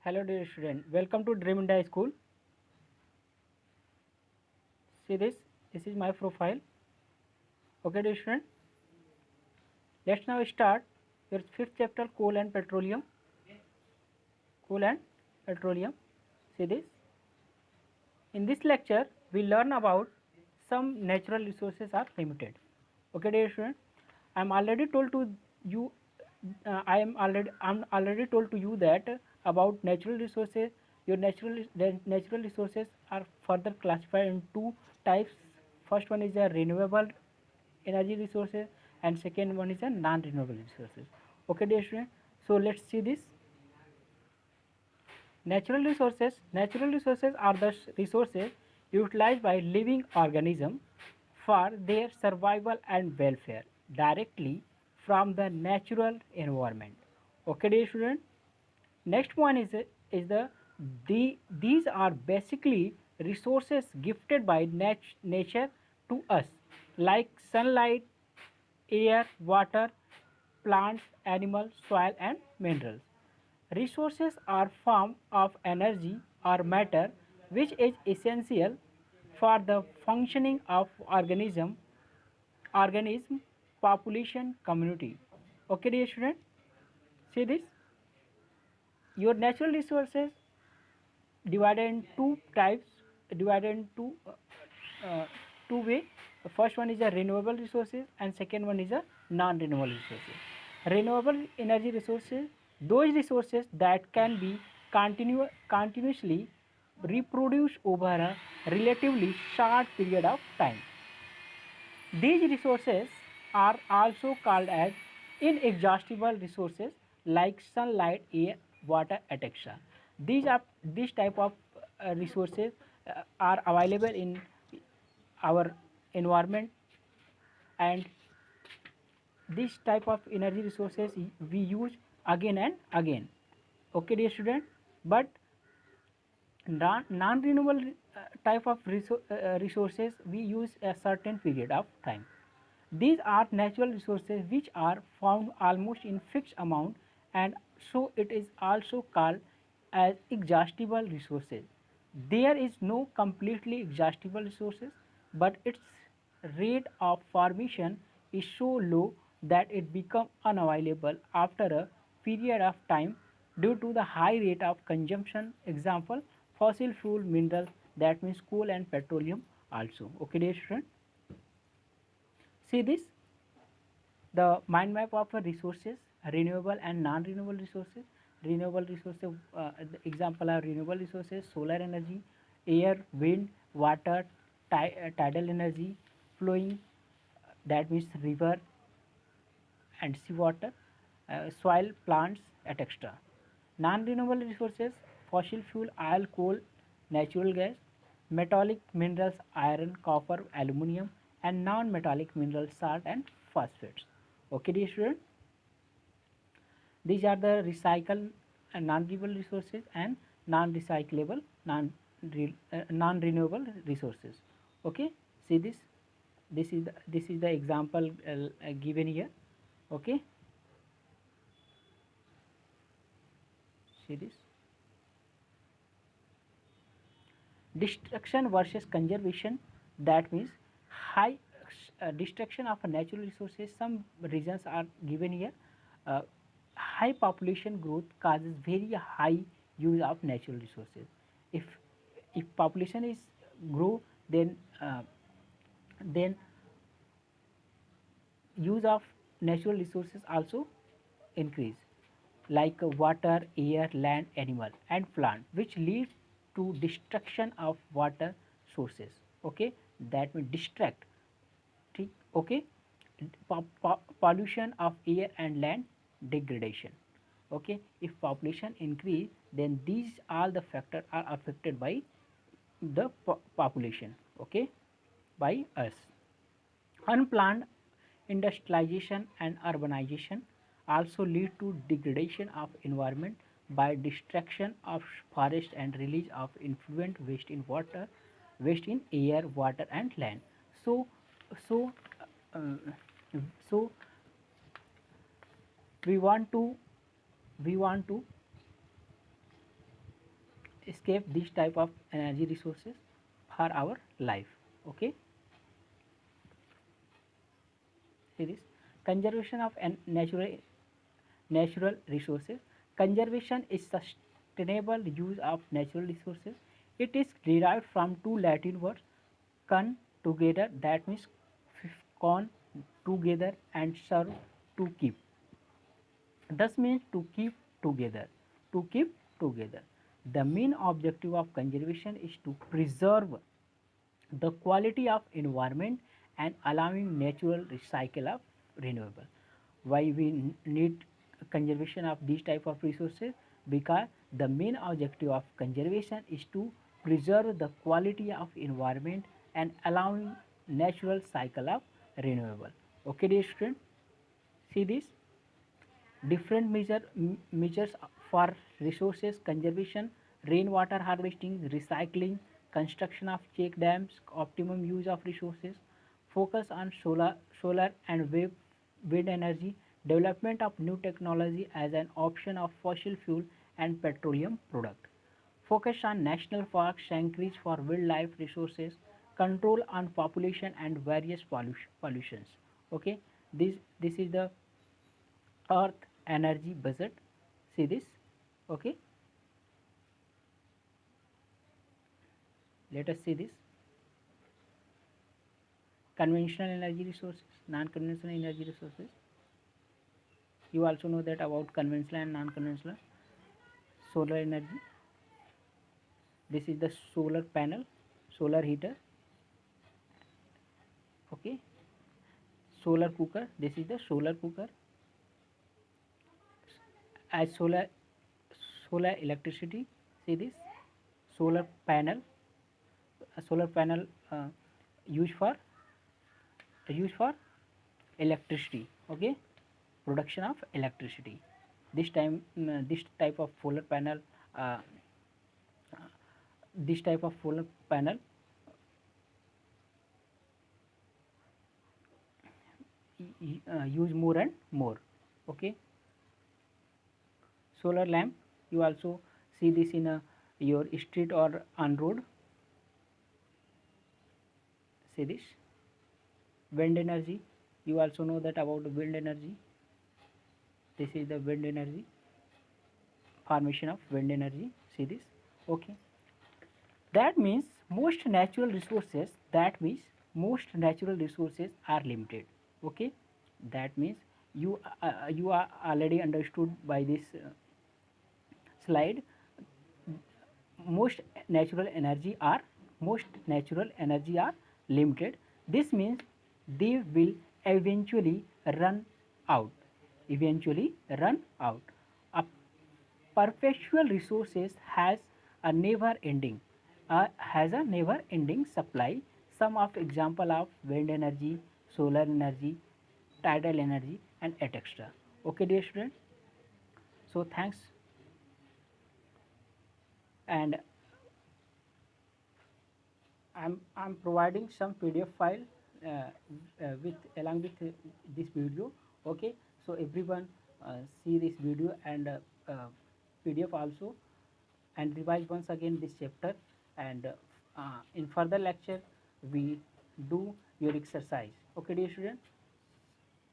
Hello dear student, welcome to Dream India School. See this is my profile. Okay dear student, let's now start your fifth chapter coal and petroleum. Coal and petroleum. See this. In this lecture, we learn about some natural resources are limited. Okay dear student, I am already told to you. I'm already told to you that about natural resources. Your natural resources are further classified in two types. First one is a renewable energy resources and second one is a non-renewable resources. Okay dear student, so let's see this. Natural resources are the resources utilized by living organisms for their survival and welfare directly from the natural environment. Okay dear student, next one is these are basically resources gifted by nature to us, like sunlight, air, water, plants, animals, soil and minerals. Resources are form of energy or matter which is essential for the functioning of organism, population, community. Okay, dear student, see this. Your natural resources divided in two types, divided in uh, two way. The first one is a renewable resources and second one is a non-renewable resources. Renewable energy resources, those resources that can be continuously reproduced over a relatively short period of time. These resources are also called as inexhaustible resources like sunlight, air, water, etc. These type of resources are available in our environment, and this type of energy resources we use again and again. Okay, dear student, but non-renewable type of resources we use a certain period of time. These are natural resources which are found almost in fixed amount, and so it is also called as exhaustible resources. There is no completely exhaustible resources, but its rate of formation is so low that it becomes unavailable after a period of time due to the high rate of consumption. Example, fossil fuel minerals, that means coal and petroleum also. Okay dear student, see this, the mind map of resources, renewable and non-renewable resources. Renewable resources, the example are renewable resources, solar energy, air, wind, water, tidal energy, flowing, that means river and seawater, soil, plants, etc. Non-renewable resources, fossil fuel, oil, coal, natural gas, metallic minerals, iron, copper, aluminium, and non-metallic minerals, salt and phosphates. Okay, dear student, these are the recycle and non-renewable resources and non-recyclable, non-renewable resources. Okay, see this. This is the example given here. Okay, see this. Destruction versus conservation, that means high destruction of natural resources. Some reasons are given here. uh, High population growth causes very high use of natural resources. If if population is grow, then use of natural resources also increase, like water, air, land, animal and plant, which leads to destruction of water sources. Okay, that will distract. Okay, pollution of air and land, degradation. Okay, if population increase, then these all the factors are affected by the population. Okay, by us. Unplanned industrialization and urbanization also lead to degradation of environment by destruction of forest and release of influent waste in air, water and land. So, so, uh, so we want to we want to escape these type of energy resources for our life. Okay, here is conservation of natural resources. Conservation is sustainable use of natural resources. It is derived from two Latin words, con together, that means con together, and serve to keep. Thus means to keep together. To keep together. The main objective of conservation is to preserve the quality of environment and allowing natural recycle of renewable. Why we need conservation of these type of resources? Because the main objective of conservation is to preserve the quality of environment and allowing natural cycle of renewable. Okay, dear student, see this different measures for resources conservation, rainwater harvesting, recycling, construction of check dams, optimum use of resources, focus on solar and wind energy, development of new technology as an option of fossil fuel and petroleum product, focus on national parks, sanctuaries for wildlife resources, control on population and various pollutions. Okay, this is the earth energy budget. See this. Okay, let us see this conventional energy resources, non-conventional energy resources. You also know that about conventional and non-conventional. Solar energy, this is the solar panel, solar heater. Okay, solar cooker, this is the solar cooker. As solar electricity, see this solar panel, a solar panel used for electricity. Okay, production of electricity. This type of solar panel, uh, this type of solar panel use more and more. Okay, solar lamp, you also see this in your street or on road. See this wind energy, you also know that about wind energy. This is the wind energy, formation of wind energy. See this. Okay, that means most natural resources are limited. Okay, that means you are already understood by this slide. Most natural energy are limited. This means they will eventually run out. A perpetual resources has a never ending supply. Some of example of wind energy, solar energy, tidal energy, and etc. Okay, dear student. So thanks, and I'm providing some PDF file with along with this video. Okay, so everyone see this video and PDF also, and revise once again this chapter, and in further lecture we do your exercise. Okay, dear student.